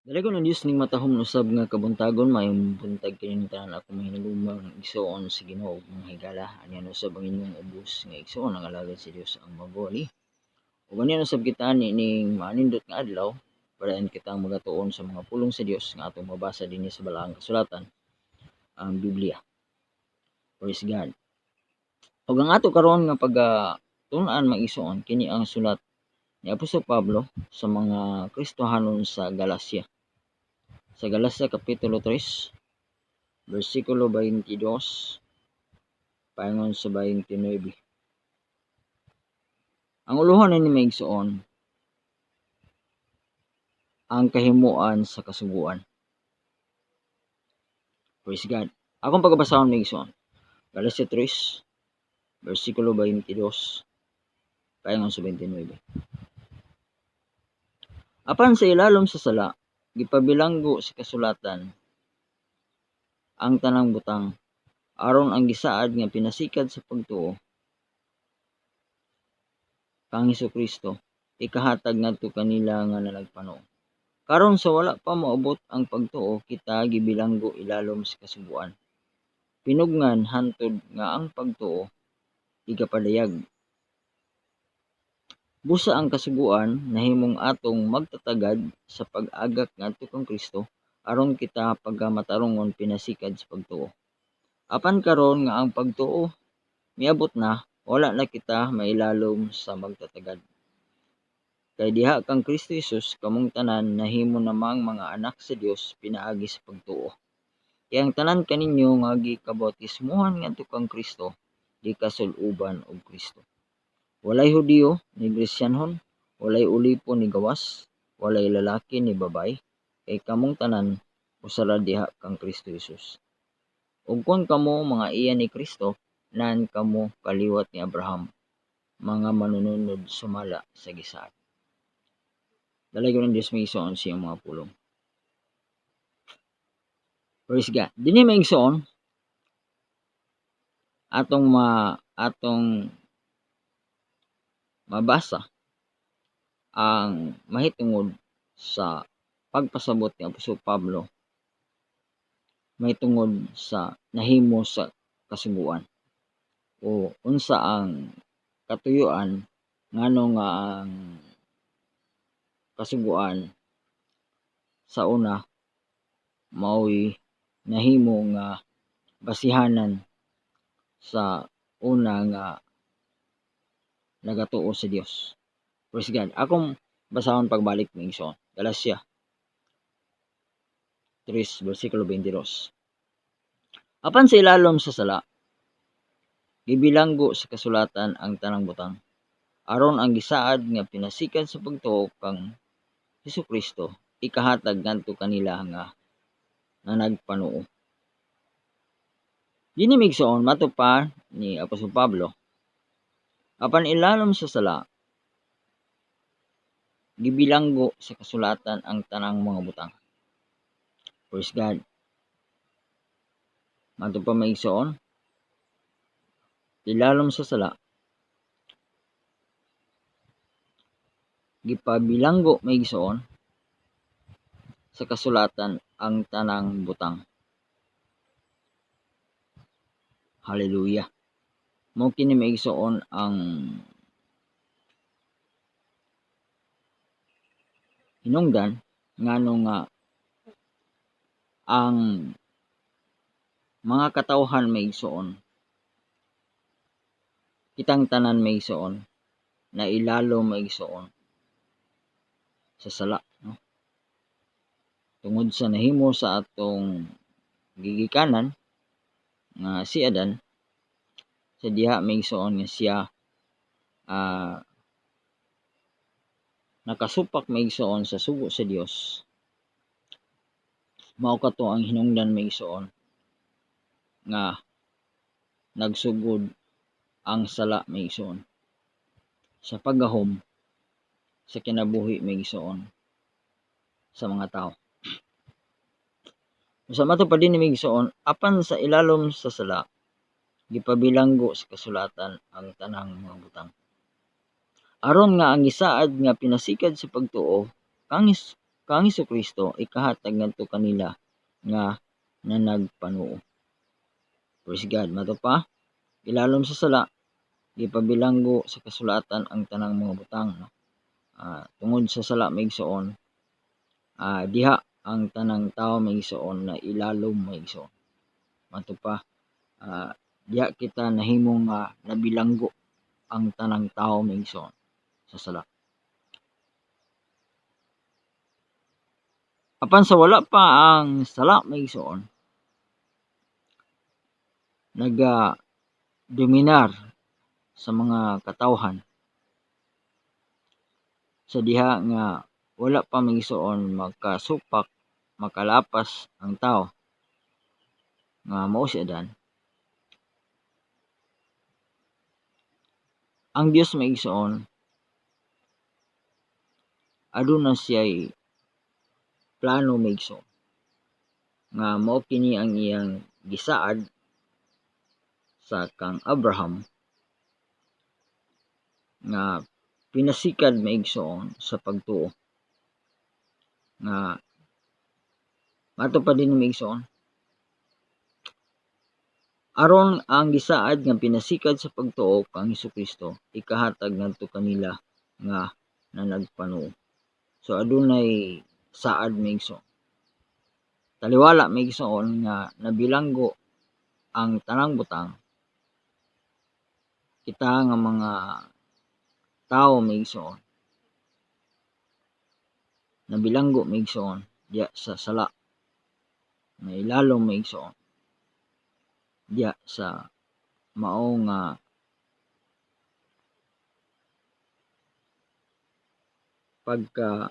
Dali ng Dios ning matahom usab nga kabuntagon mayong buntag kini tanan ako mahinulumang igsoon sa Ginoo mga higala anian usab ang inyong ubos nga igsoon ang alagad si Dios ang mabuhi. Ug anian usab kita ning manindot nga adlaw para kitang magatuon sa mga pulong sa Dios nga atong mabasa dinhi sa balaang kasulatan ang Biblia. Praise God. Ug ang ato karon nga tun-an maigsoon kini ang sulat ni Apostol Pablo sa mga Kristohanon sa Galacia. Sa Galacia Kapitulo 3, versikulo 22, paingon sa 29. Ang uluhan ni maigsoon, ang kahimuan sa kasuguan. Praise God. Akong pagbasahon maigsoon, Galacia 3, versikulo 22, paingon sa 29. Apan sa ilalom sa sala, gipabilanggo sa kasulatan ang tanang butang, aron ang gisaad nga pinasikad sa pagtuo kang Hesukristo ikahatag ngadto kanila nga nalagpanuo. Karon sa wala pa moabot ang pagtuo, kita gibilanggo ilalom sa kasubuan. Pinugnan hantod nga ang pagtuo igapadayag. Busa ang kasuguan nahimong atong magtatagad sa pag-agak ngadto kang Kristo aron kita pagamatarungon pinasikad sa pagtuo. Apan karon nga ang pagtuo miabot na, wala na kita mailalom sa magtatagad. Kay diha kang Kristo Jesus kamong tanan nahimo namang mga anak sa Dios pinaagi sa pagtuo. Kaya ang tanan kaninyo nga gikabautismuhan ngadto kang Kristo gikasul-uban og Kristo. Walay Hudiyo ni Gresyanhon, walay ulipon ni gawas, walay lalaki ni babay, kay kamong tanan usara diha kang Kristo Jesus. Ug kun kamo mga iya ni Kristo, nan kamo kaliwat ni Abraham, mga manununod sumala sa gisaad. Dalay ko ng Diyos may igsoon siyang mga pulong. Praise God. Dini may igsoon atong mabasa ang mahitungod sa pagpasabot ni Apostol Pablo mahitungod sa nahimo sa kasuguan o unsa ang katuyuan ngano nga ang kasuguan sa una mao'y nahimo nga basihanan sa una nga nagatuo sa Dios. Praise God. Akong basahon pagbalik ng igsoon. Galacia 3, versikulo 22. Apan sa ilalom sa sala, gibilanggo sa kasulatan ang tanang butang, aron ang gisaad nga pinasikad sa pagtuo kang Hesukristo ikahatag ngadto kanila nga nagpanuo. Dini migsoon mato pa ni Apostol Pablo, apan ilalom sa sala, gibilanggo sa kasulatan ang tanang mga butang. Praise God. Mato pa maigsoon, ilalom sa sala, gipabilanggo maigsoon sa kasulatan ang tanang butang. Hallelujah. Mao kini maigsoon ang hinungdan ngano nga ang mga katawhan maigsoon, kitang tanan maigsoon, na ilalo maigsoon sa sala, no? Tungod sa nahimo sa atong gigikanan nga si Adan, sa diha maigsoon nga siya nakasupak maigsoon sa sugo sa Dios. Mao kato ang hinungdan maigsoon nga nagsugod ang sala maigsoon sa paggahom sa kinabuhi maigsoon sa mga tao. Sa mato pa din maigsoon, apan sa ilalom sa sala, gipabilanggo sa kasulatan ang tanang mga butang, aron nga ang gisaad nga pinasikad sa pagtuo kang kang Hesukristo ikahatag ngadto kanila nga nanagpanuo. Praise God. Mato pa, ilalom sa sala, gipabilanggo sa kasulatan ang tanang mga butang. No? Tungod sa sala maigsoon, diha ang tanang tao maigsoon na ilalom maigsoon. Mato pa, diha kita nahimong nabilanggo ang tanang tao maigsoon sa sala. Apan sa wala pa ang sala maigsoon, dominar sa mga katawhan sa diha nga wala pa maigsoon makasupak, makalapas ang tao nga mao si Adan. Ang Dios maigsoon aduna siya'y plano maigsoon nga mao kini ang iyang gisaad sa kang Abraham nga pinasikad maigsoon sa pagtuo nga matupad din maigsoon aron ang gisaad nga pinasikad sa pagtuo kang Hesukristo ikahatag ngadto kanila nga nanagpanuo. So adunay saad maigsoon. Taliwala maigsoon nga nabilanggo ang tanang butang. Kita nga mga tao maigsoon. Nabilanggo maigsoon diya sa sala. Na ilalom maigsoon diya sa mao nga pagka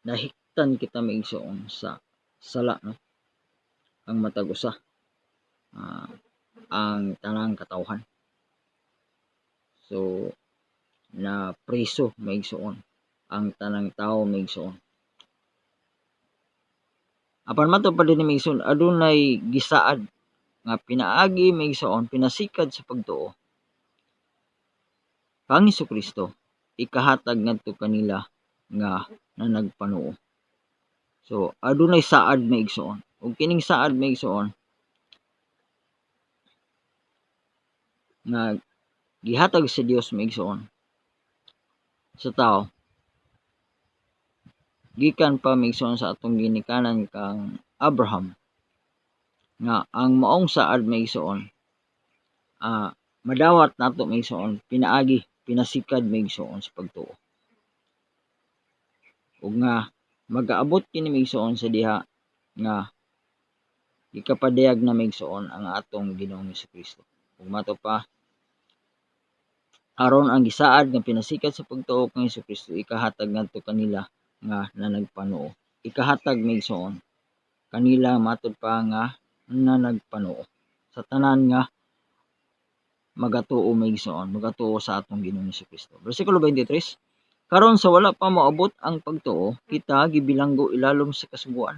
nahiktan kita maigsoon sa sala, no? Ang matag usa ang tanang katawhan. So na preso maigsoon ang tanang tao maigsoon. Apan matupad din maigsoon adunay gisaad nga pinaagi maigsoon pinasikad sa pagtuo kang Hesukristo ikahatag ngadto kanila nga nanagpanuo. So adunay saad maigsoon. Ug kining saad maigsoon nga gihatag sa Dios maigsoon sa tao gikan pa maigsoon sa atong ginikanan kang Abraham nga ang maong saad maigsoon madawat nato maigsoon pinaagi pinasikad maigsoon sa pagtuo ug nga magaabot kini maigsoon sa diha nga ikapadayag na maigsoon ang atong Ginoong Hesukristo. Ug mato pa aron ang gisaad nga pinasikat sa pagtuo kang Hesukristo ikahatag ngadto kanila nga nanagpanuo. Ikahatag maigsoon kanila matud pa nga nanagpanuo sa tanan nga magatuo maigsoon, magatuo sa atong Ginoong Hesukristo. Bersikulo 23, karon sa wala pa moabot ang pagtuo, kita gibilanggo ilalom sa kasuguan.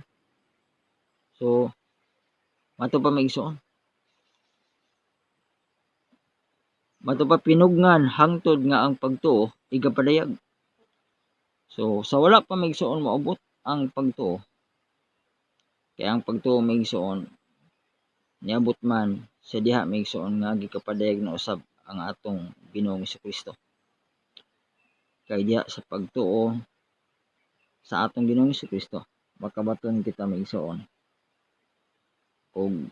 So mato pa maigsoon. Mato pa pinugnan hangtod nga ang pagtuo igapadayag. So sa wala pa maigsoon moabot ang pagtuo. Kaya ang pagtuo maigsoon niabot man sa diha maigsoon nga gikapadayag na usab ang atong Ginoong Hesukristo. Kay diha sa pagtuo sa atong Ginoong Hesukristo makabaton kita maigsoon og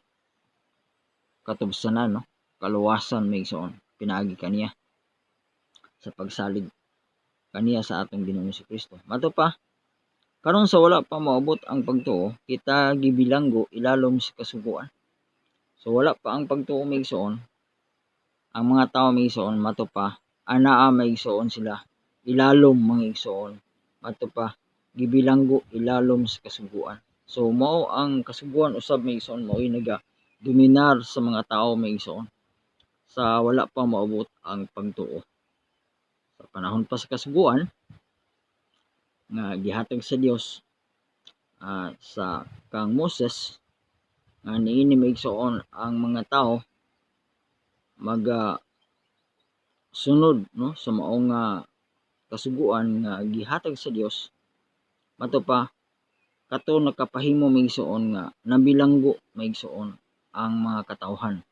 katubsanan, no? Kaluwasan maigsoon pinaagi kaniya sa pagsalig kaniya sa atong Ginoong Hesukristo. Mato pa karon sa wala pa moabot ang pagtuo kita gibilanggo ilalom sa kasuguan. So wala pa ang pagtuo maigsoon ang mga tao maigsoon mato pa anaa maigsoon sila ilalom maigsoon mato pa gibilanggo ilalom sa kasuguan. So mao ang kasuguan usab maigsoon mao dominar sa mga tao maigsoon sa wala pa moabot ang pagtuo. Sa panahon pa sa kasuguan nga gihatag sa Dios sa kang Moses nga niini maigsoon ang mga tao sunod, no, sa maong kasuguan nga gihatag sa Dios mato pa kato nakapahimo maigsoon nga nabilanggo maigsoon ang mga katawhan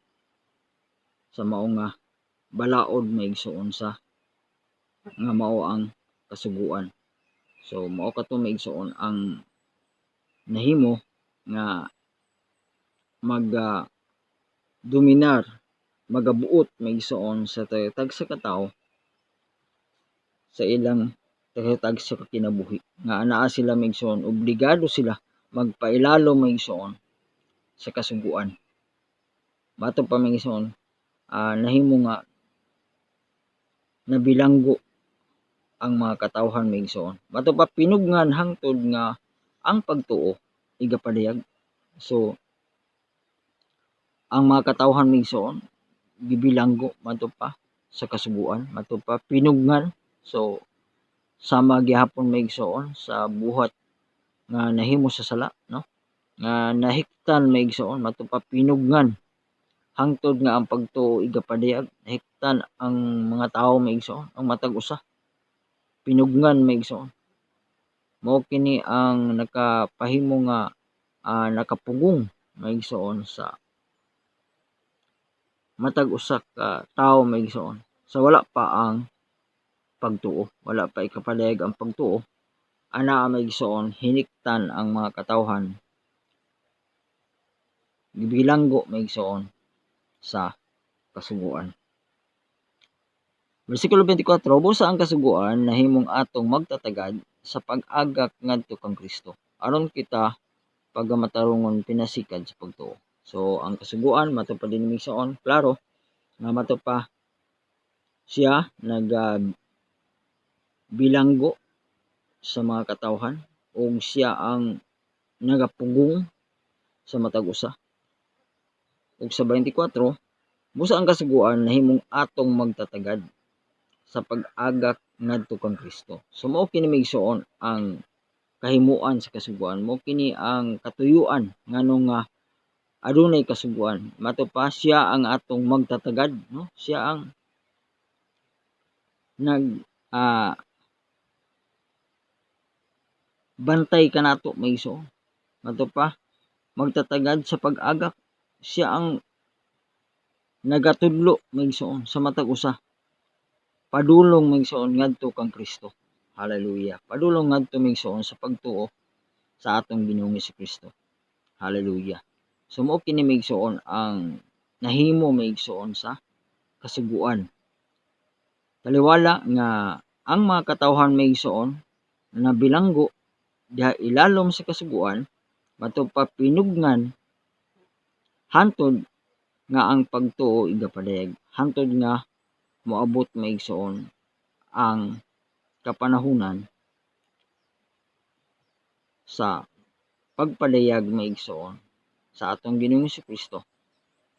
sa mao nga balaod maigsoon sa nga mao ang kasuguan. So mao kato maigsoon ang nahimo nga dominar magabuot maigsoon sa tag sa katawo sa ilang tag sa kinabuhi nga anaa sila maigsoon obligado sila magpailalo maigsoon sa kasuguan. Mato pa maigsoon nahimo nga nabilanggo ang mga katawhan maigsoon. Mato pa pinugnan hangtod nga ang pagtuo igapadayag. So ang mga katawhan maigsoon gibilanggo mato pa sa kasuguan, mato pa pinugnan. So sama gihapon maigsoon sa buhat nga nahimo sa sala, no? Nga nahiktan maigsoon mato pa pinugnan hangtod nga ang pagtuo igapadayag. Nahiktan ang mga tawo maigsoon, ang matag usa pinugnan maigsoon. Mao kini ang nakapahimo nga nakapugong maigsoon sa matag usa ka tawo maigsoon. Sa wala pa ang pagtuo, wala pa ikapadayag ang pagtuo, ana maigsoon hiniktan ang mga katawhan gibilanggo maigsoon sa kasuguan. Bersikulo 24, busa ang kasuguan nahimong atong magtatagad sa pag-agak ngadto kang Kristo aron kita pagamatarungon pinasikad sa pagtuo. So ang kasuguan mato pa din maigsoon klaro nga mato pa siya bilanggo sa mga katawhan ug siya ang nagapugong sa matag usa. Ug sa 24, busa ang kasuguan nahimong atong magtatagad sa pag-agak ngadto kang Kristo. So mao kini maigsoon ang kahimuan sa kasuguan, mao kini ang katuyuan nganong nga adunay kasuguan. Mato pa siya ang atong magtatagad, no? Siya ang bantay kanato maigsoon. Mato pa magtatagad sa pag-agak, siya ang nagatudlo maigsoon sa matag usa. Padulong maigsoon ngadto kang Kristo. Hallelujah. Padulong ngadto maigsoon sa pagtuo sa atong Ginoong Jesu-Kristo. Hallelujah. So mao kini maigsoon ang nahimo maigsoon sa kasuguan. Taliwala nga ang mga katawhan maigsoon na bilanggo diha ilalom sa kasuguan mato pa pinugnan hantod nga ang pagtuo igapadayag, hantod nga moabot maigsoon ang kapanahunan sa pagpadayag maigsoon sa atong Ginoong Jesu-Kristo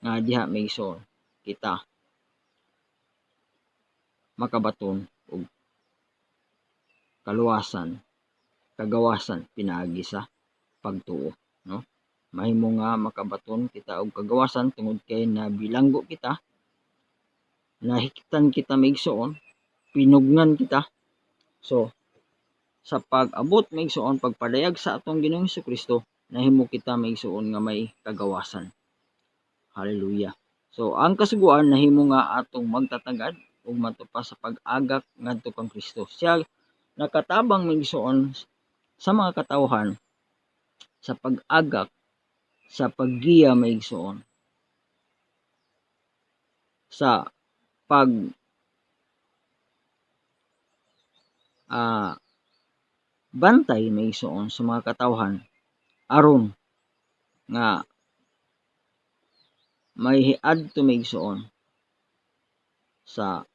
nga diha maigsoon kita makabaton og kaluwasan kagawasan pinaagi sa pagtuo, no? Mahimo nga makabaton kita og kagawasan tungod kay nabilanggo kita, nahiktan kita maigsoon, pinugnan kita. So sa pag-abot maigsoon pagpadayag sa atong Ginoong Jesu-Kristo nahimo kita maigsoon nga may kagawasan. Hallelujah. So ang kasuguan nahimo nga atong magtatagad ug mato pa sa pag-agak ngadto kang Kristo. Siya nakatabang maigsoon sa mga katawhan sa pag-agak sa paggiya maigsoon sa pag bantay maigsoon sa mga katawhan aron nga may hiadto maigsoon sa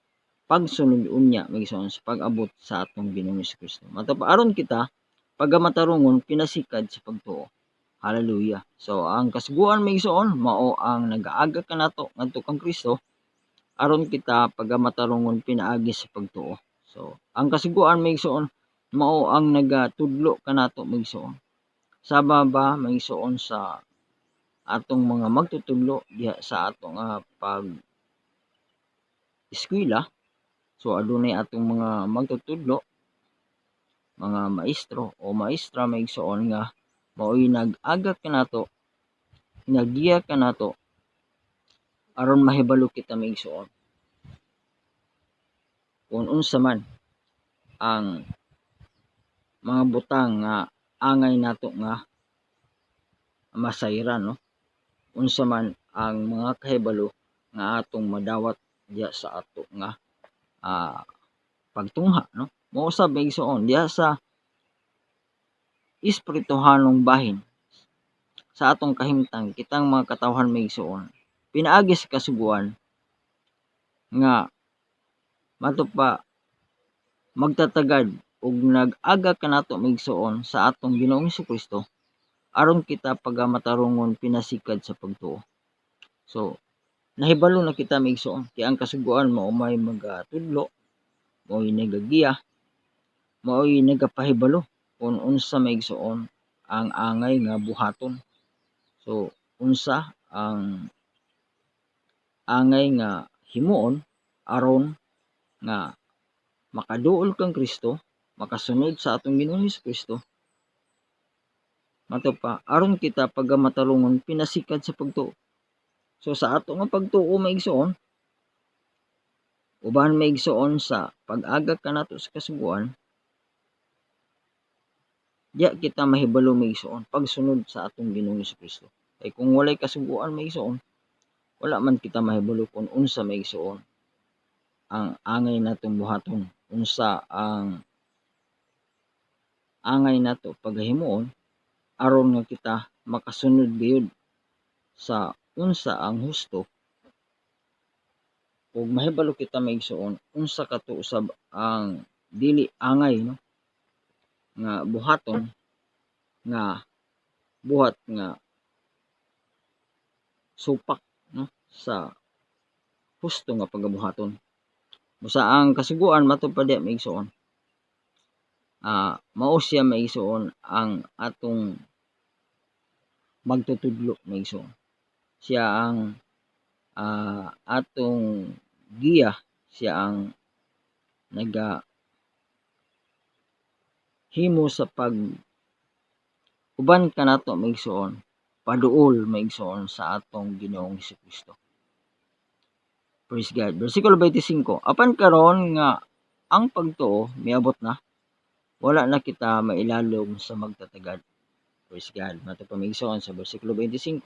pagsunod unya maigsoon sa pag-abot sa atong Ginoong Jesu-Kristo. Mato pa aron kita pagamatarungon pinasikad sa pagtuo. Hallelujah. So ang kasuguan maigsoon mao ang nagaagak kanato ngadto kang Kristo aron kita pagamatarungon pinaagi sa pagtuo. So ang kasuguan maigsoon mao ang nagatudlo kanato maigsoon. Sama ba maigsoon sa atong mga magtutudlo diha sa atong pag eskwela. So adunay atong mga magtutudlo mga maestro o maestra maigsoon nga mao'y nag-agak kanato, naggiya kanato aron mahibalo kita maigsoon kung unsa man ang mga butang nga angay nato nga masayran, no? Unsa man ang mga kahibalo nga atong madawat diya sa ato nga pagtungha, no? Mao usab maigsoon diya sa espirituhanong bahin sa atong kahimtang kitang mga katawhan maigsoon pinaagi sa kasuguan nga matupa magtatagad ug nag-aga kanato maigsoon sa atong Ginoong Hesukristo aron kita pagamatarungon pinasikad sa pagtuo. So nahibalo na kita maigsoon kay ang kasuguan mao may magatudlo, mao'y nagagiya, mao'y nagapahibalo kung unsa maigsoon ang angay nga buhaton. So unsa ang angay nga himuon aron nga makaduol kang Kristo, makasunod sa atong Ginoong Hesukristo, mato pa aron kita pagamatarungon pinasikad sa pagtuo. So sa ato nga pagtuo maigsoon, uban maigsoon sa pag-agak kanato sa kasuguan, diya kita mahibalo maigsoon pagsunod sa atong Ginoong Hesukristo. Kay kung walay kasuguan maigsoon, wala man kita mahibalo kung unsa maigsoon ang angay natong buhaton, unsa ang angay nato paghimuon aron nga kita makasunod gayud sa unsa ang husto ug mahibalo kita maigsoon unsa kato usab ang dili angay, no, nga buhaton nga buhat nga supak, no, sa husto nga pagabuhaton. Busa ang kasuguan mato pa diya maigsoon, mao siya maigsoon ang atong magtutudlo maigsoon. Siya ang atong giya, siya ang himo sa pag uban kanato maigsoon paduol maigsoon sa atong Ginoong Hesukristo. Praise God. Versikulo 25. Apan karon nga ang pagtuo miabot na, wala na kita mailalom sa magtatagad. Praise God. Mato pa maigsoon sa versikulo 25.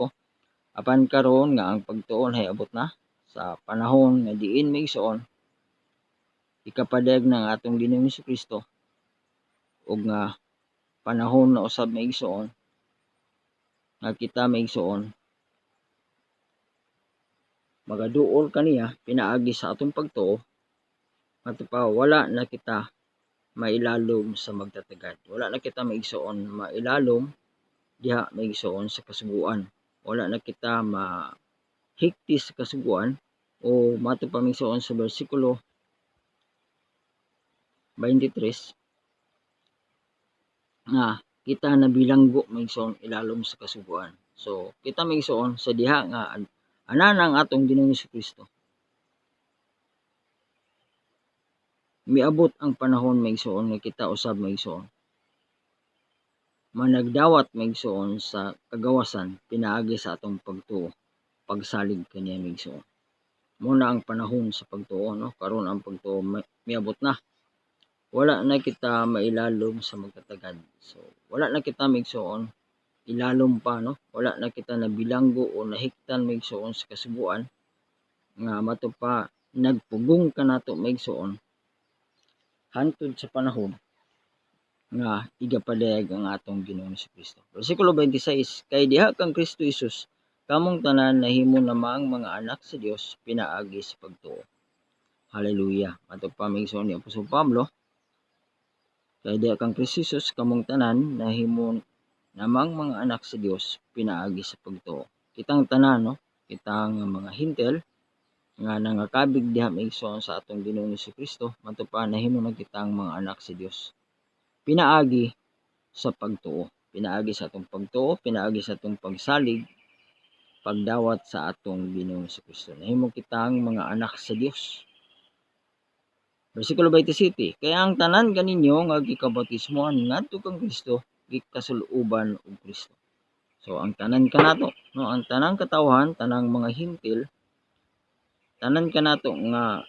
Apan karon nga ang pagtuo ay abot na sa panahon nga diin maigsoon ikapadag ng atong Ginoong Hesukristo ug nga panahon na usab maigsoon nga kita maigsoon magaduol kaniya pinaagi sa atong pagtuo, mato pa wala na kita mailalom sa magtatagad. Wala na kita maigsoon mailalom diha maigsoon sa kasuguan. Wala na kita mahigti sa kasuguan o mato pa maigsoon sa bersikulo 23 nga kita nabilanggo maigsoon ilalom sa kasuguan. So kita maigsoon sa diha nga ana ang atong Ginoong Hesukristo. Miabot ang panahon maigsoon nga kita usab maigsoon managdawat maigsoon sa kagawasan pinaagi sa atong pagtuo, pagsalig kaniya maigsoon. Muna ang panahon sa pagtuo, no? Karon ang pagtuo miabot na. Wala na kita mailalom sa magtatagad. So wala na kita maigsoon ilalom pa, no? Wala na kita nabilanggo o nahiktan maigsoon sa kasuguan nga mato pa nagpugong kanato maigsoon hantod sa panahon nga igapadayag ang atong Ginoong Hesukristo. Versikulo 26, kay diha kang Kristo Jesus kamong tanan nahimo namang mga anak sa Dios pinaagi sa pagtuo. Hallelujah. Mato pa maigsoon ni Apostol Pablo, kay diha kang Kristo Jesus kamong tanan nahimo namang mga anak sa Dios pinaagi sa pagtuo. Kitang tanan, no, kitang mga hintel nga nangakabig diha maigsoon sa atong Ginoong Hesukristo, mato pa nahimo na kitang mga anak sa Dios pinaagi sa pagtuo, pinaagi sa atong pagtuo, pinaagi sa atong pagsalig, pagdawat sa atong Ginoong Hesukristo. Nahimo kitang mga anak sa Dios. Bersikulo 27, kaya ang tanan kaninyo nga gikabautismoan ngadto kang Kristo gikasul-uban og Kristo. So ang tanan kanato, no, ang tanang katawhan, tanang mga hintil, tanan kanato nga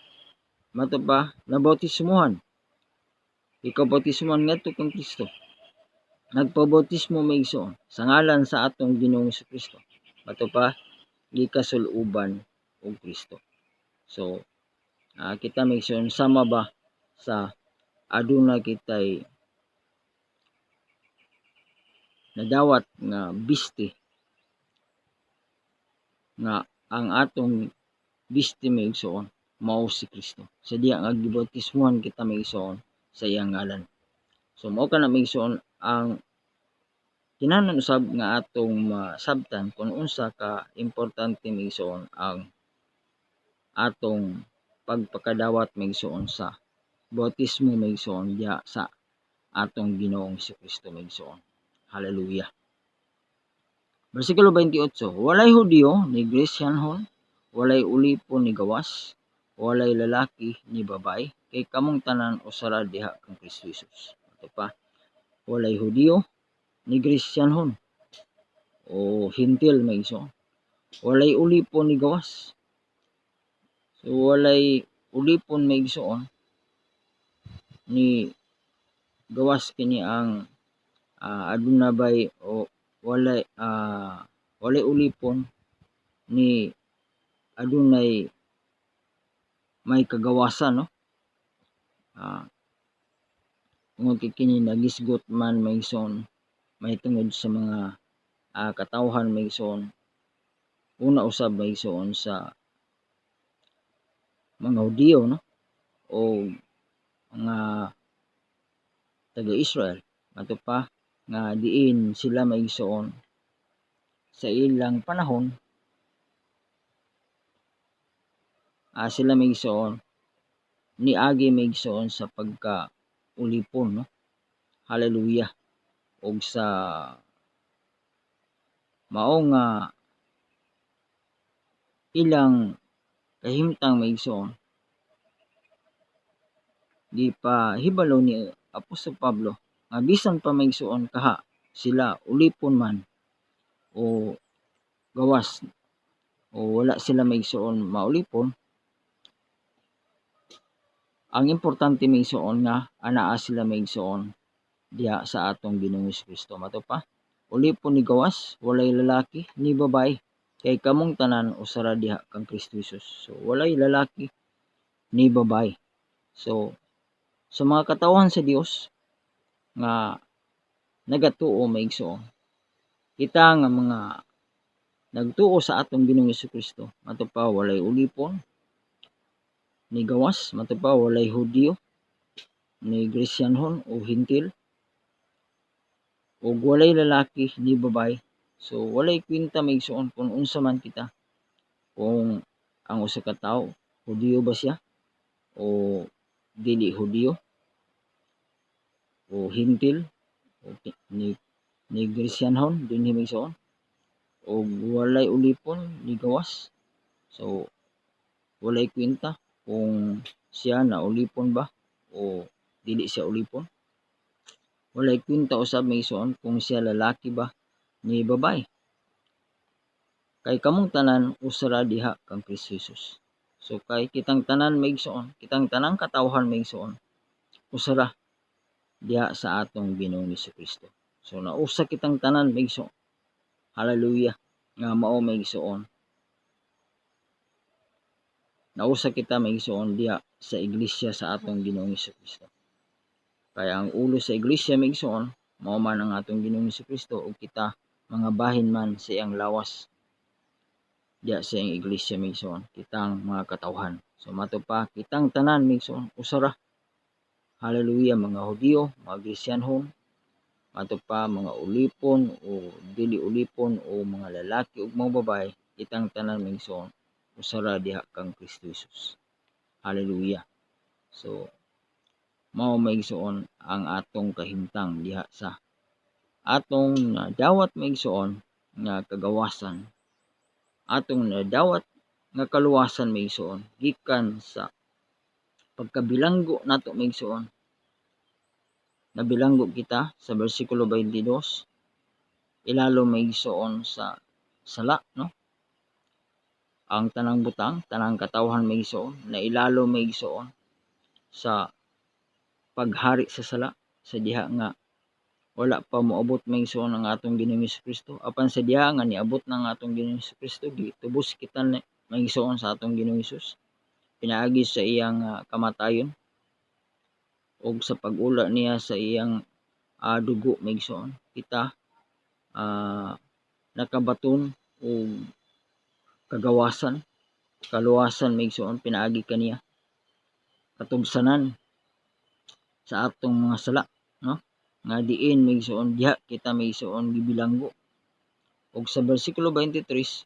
mato ba nabautismohan, gikabautismoan ngadto kang Kristo. Nagpabautismo maigsoon sa ngalan sa atong Ginoong Kristo. Mato pa gikasul-uban og Kristo. So kita maigsoon sama ba sa aduna kitay nadawat nga bisti nga ang atong bisti maigsoon mao si Kristo. Sa diya nga gibautismohan kita maigsoon sa iyang ngalan. So mao kana maigsoon ang kinahanglan usab nga atong masabtan kung unsa ka importante maigsoon ang atong pagpakadawat maigsoon sa bautismo maigsoon diya sa atong Ginoong Kristo maigsoon. Hallelujah. Bersikulo 28, walay Hudiyo ni Gresyanhon, walay ulipon ni gawas, walay lalaki ni babay, kay kamong tanan usara diha kang Kristo Jesus. Ito pa, walay Hudiyo ni Gresyanhon o hintil maigsoon, walay ulipon ni gawas. So walay ulipon maigsoon ni gawas kini ang aduna bay o walay ulipon ni adunay may kagawasan, no, kung kini nagisgot man maigsoon may tungod sa mga katawhan maigsoon, una usab maigsoon sa mga Hudiyo, no, o mga taga-Israel, ato pa nga diin sila maigsoon sa ilang panahon, sila maigsoon niagi maigsoon sa pagka-ulipon, no. Hallelujah. Og sa mao nga ilang kahimtang maigsoon di pa hibalo ni Apostol Pablo nga bisan pa maigsoon kaha sila ulipon man o gawas o wala sila maigsoon maulipon, ang importante maigsoon nga anaa sila maigsoon diha sa atong Ginoong Kristo. Mato pa, ulipon ni gawas, walay lalaki ni babay, kay kamong tanan usara diha kang Kristo Jesus. So walay lalaki ni babay. So sa mga katawhan sa Dios nga nagatuo maigsoon, kita nga mga nagtuo sa atong Ginoong Kristo, mato pa walay ulipon ni gawas, mato pa walay Hudiyo ni Gresyanhon o hintil, o walay lalaki ni babay. So walay kwinta maigsoon kung unsa man kita, kung ang usa ka tawo Hudiyo ba siya o dili Hudiyo o hintil o ni Gresyanhon dinhi maigsoon o walay ulipon ni gawas. So walay kwinta kung siya na ulipon ba o dili siya ulipon. Walay kwinta usab maigsoon kung siya lalaki ba ni babay. Kay kamong tanan usara diha kang Kristo Jesus. So kay kitang tanan maigsoon, kitang tanang katawhan maigsoon usara diha sa atong Ginoong Kristo. So nausa kitang tanan maigsoon. Hallelujah. Nga mao maigsoon. Nausa kita maigsoon diha sa iglesia sa atong Ginoong Kristo. Kaya ang ulo sa iglesia maigsoon mao man ang atong Ginoong Kristo ug kita mga bahin man sa iyang lawas diya sa iyang iglesia maigsoon, kitang mga katawhan. So mato pa kitang tanan maigsoon usara. Hallelujah, mga Hudiyo, mga Gresyanhon, mato pa mga ulipon o dili ulipon o mga lalaki ug mga babae, kitang tanan maigsoon usara diha kang Kristo Jesus. Hallelujah. So mao maigsoon ang atong kahimtang diha sa atong nadawat maigsoon nga kagawasan, atong nadawat nga kaluwasan maigsoon gikan sa pagkabilanggo nato maigsoon, nabilanggo kita sa bersikulo 22, ilalo maigsoon sa sala, no? Ang tanang butang, tanang katawhan maigsoon, na ilalo maigsoon sa paghari sa sala, sa diha nga wala pa moabot maigsoon ang atong Ginoong Hesukristo. Apan sa diha nga niabot na ang atong Ginoong Hesukristo, gitubos kita maigsoon sa atong Ginoong Hesus, pinaagi sa iyang kamatayon o sa pag-ula niya sa iyang dugo maigsoon, kita nakabaton o kagawasan, kaluwasan maigsoon, pinaagi kaniya katubsanan sa atong mga sala, no? Nga diin maigsoon diha kita maigsoon gibilanggo. Og sa bersikulo 23,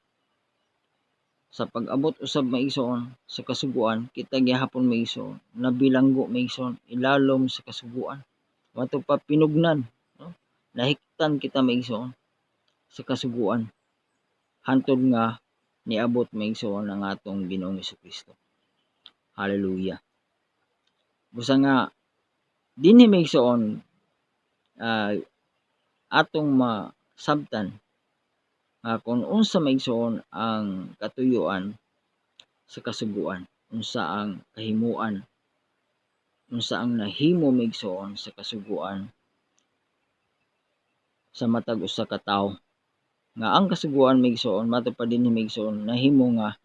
sa pag-abot usab maigsoon sa kasuguan, kita gihapon maigsoon nabilanggo maigsoon ilalom sa kasuguan. Wato pa pinugnan, no? Nahiktan kita maigsoon sa kasuguan hantod nga niabot maigsoon ang atong Ginoong Hesukristo. Hallelujah. Busa nga dinhi maigsoon atong masabtan kung unsa maigsoon ang katuyuan sa kasuguan, unsa ang kahimuan, unsa ang nahimo maigsoon sa kasuguan sa matag usa ka tawo. Nga ang kasuguan maigsoon matupad dinhi maigsoon nahimo nga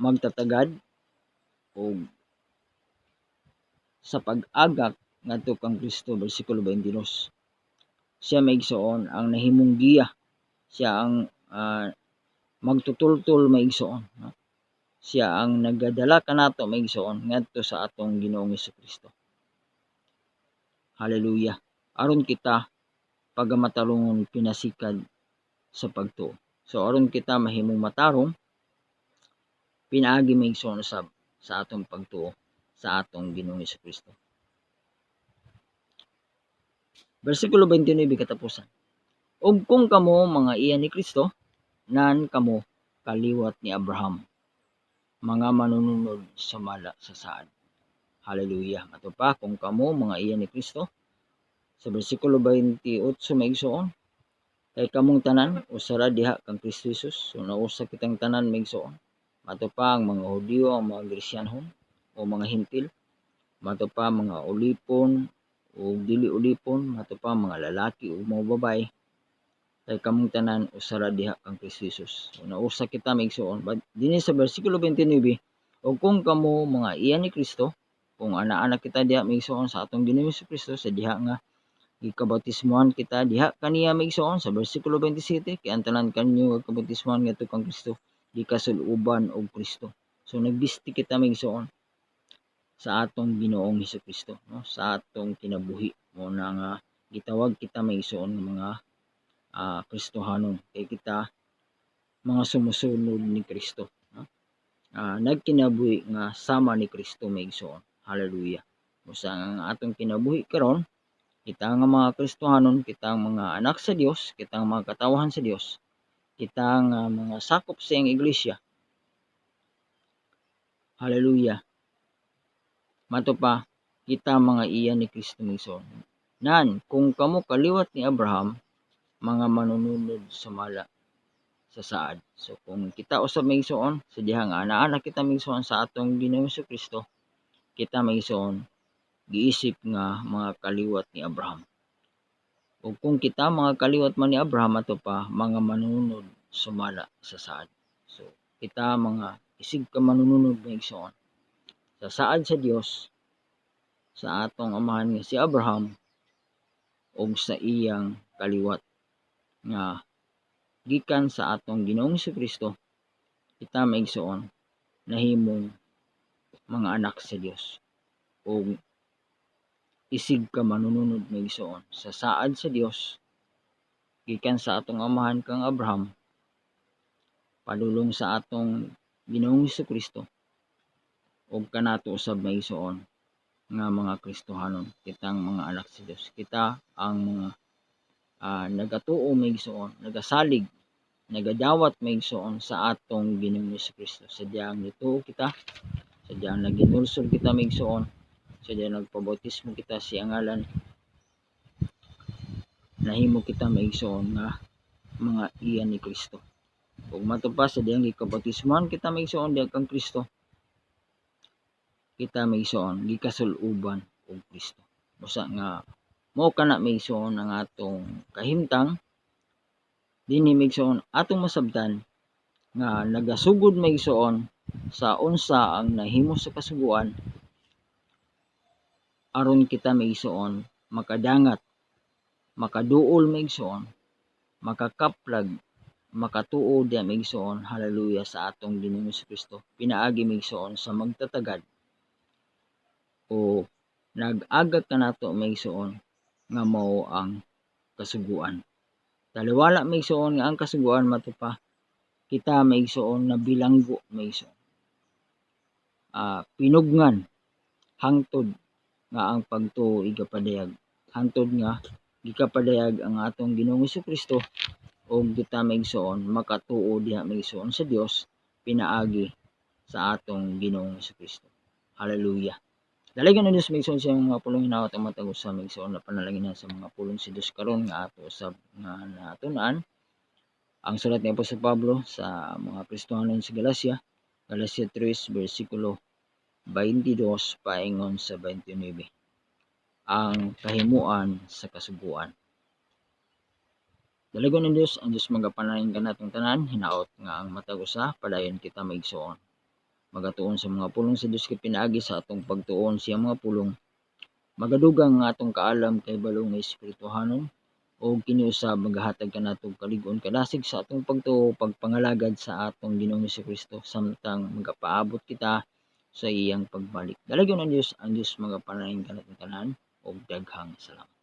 magtatagad o sa pag-agak ngadto kang Kristo, bersikulo 22. Siya maigsoon ang nahimong giya, siya ang magtutultol maigsoon, no? Siya ang nagadala kanato maigsoon ngadto sa atong Ginoong Hesukristo. Hallelujah. Aron kita pagamatarungon pinasikad sa pagtuo. So aron kita mahimong matarong, pinaagi maigsoon usab sa atong pagtuo sa atong Ginoong Hesukristo. Bersikulo 29 katapusan. Og kung kamo mga iya ni Kristo, nan kamo kaliwat ni Abraham, mga manununod sa mala sa saad. Hallelujah. Ato pa, kung kamo mga iya ni Kristo, sa bersikulo 28 maigsoon, kay kamong tanan usara diha kang Kristo Jesus, so nausa kitang tanan maigsoon. Ato pa ang mga Hudiyo, ang mga Grisyanhon o mga Hintil, ato pa mga ulipon o dili ulipon, ato pa mga lalaki o mga babae, kay kamong tanan usara diha kang Kristo Jesus. So nausa kita maigsoon. But dinhi sa bersikulo 29, o kung kamo mga iya ni Kristo, kung ana-anak kita diha maigsoon sa atong Ginoong Hesukristo, sa diha nga gikabautismohan kita diha kaniya maigsoon sa bersikulo 27, kay ang tanan kanyo kabautismohan ngadto kang Kristo, gikasuluban og Kristo. So nagbisti kita maigsoon sa atong Ginoong Hesukristo, no? Sa atong kinabuhi mo na nga gitawag kita maigsoon ng mga Kristohanon, kay kita mga sumusunod ni Kristo, no? Nagkinabuhi nga sama ni Kristo maigsoon. Hallelujah. Busa ang atong kinabuhi karon, kita nga mga Kristohanon, kita ang mga anak sa Dios, kita ang mga katawhan sa Dios, kita ang mga sakop sa iyang iglesia. Hallelujah. Mato pa, kita mga iya ni Kristo maigsoon. Nan, kung kamo kaliwat ni Abraham, mga manununod sa mala sa saad. So kung kita usab maigsoon sa diha nga ana-anak kita maigsoon sa atong Ginoong Hesukristo, kita maigsoon giisip nga mga kaliwat ni Abraham. O kung kita mga kaliwat man ni Abraham, ato pa mga manununod sa mala sa saad. So kita mga isig ka manununod maigsoon sa saad sa Dios, sa atong amahan nga si Abraham, og sa iyang kaliwat nga gikan sa atong Ginoong Hesukristo, kita maigsoon nahimong mga anak sa Dios. Og isig ka manununod maigsoon sa saad sa Dios, gikan sa atong amahan kang Abraham, padulong sa atong Ginoong Hesukristo, og kanato usab maigsoon nga mga Kristohanon, kitang mga anak sa Dios. Kita ang mga nagatuo maigsoon, nagasalig, nagadawat maigsoon sa atong Ginoong Hesukristo. Sadyang nituo kita sadyang naginulsol kita maigsoon, sadyang nagpabautismo kita sa ngalan, nahimo kita maigsoon nga mga iyan ni Kristo. Ug matupas sa diyang gikabautismohan kita maigsoon diha kang Kristo, kita maigsoon gikasuluban og Kristo. Usa nga mao kana maigsoon ang atong kahimtang dinhi maigsoon atong masabtan nga nagasugod maigsoon sa unsa ang nahimo sa kasuguan aron kita maigsoon makadangat, makaduol maigsoon, makakaplag, makatuo diha maigsoon, haleluya, sa atong Ginoong Kristo. Pinaagi maigsoon sa magtatagad o nag-agak kanato maigsoon nga mao ang kasuguan. Taliwala maigsoon nga ang kasuguan matupa kita maigsoon na bilanggo maigsoon. Pinugnan hangtod nga ang pagtuo igapadayag, hangtod nga gikapadayag ang atong Ginoong Kristo o kita maigsoon makatuo diha maigsoon sa Dios pinaagi sa atong Ginoong Kristo. Hallelujah. Dalagan na Dios maigsoon sa mga pulong hinawat ang matag usa maigsoon na panalangin sa mga pulong si Dios karon nga ato usab nga natunan ang sulat ni Apostol Pablo sa mga Kristiyanon sa Galacia 3 bersikulo 22 paingon sa 29. Ang kahimuan sa kasuguan. Dalagon ng Dios, ang Dios magapanalangin kanatong tanan, hinaot nga ang matag usa padayon kita maigsoon. Magatuon sa mga pulong sa Dios kay pinaagi sa atong pagtuon siya mga pulong. Magadugang nga atong kaalam kay balong nga espirituhanon o kini usab magahatag kanatong kalig-on kadasig sa atong pagtuo pagpangalagad sa atong Ginoong Kristo samtang magapaabot kita sa iyang pagbalik. Dalagon ng Dios, ang Dios magapanalangin kanatong tanan og daghang salamat.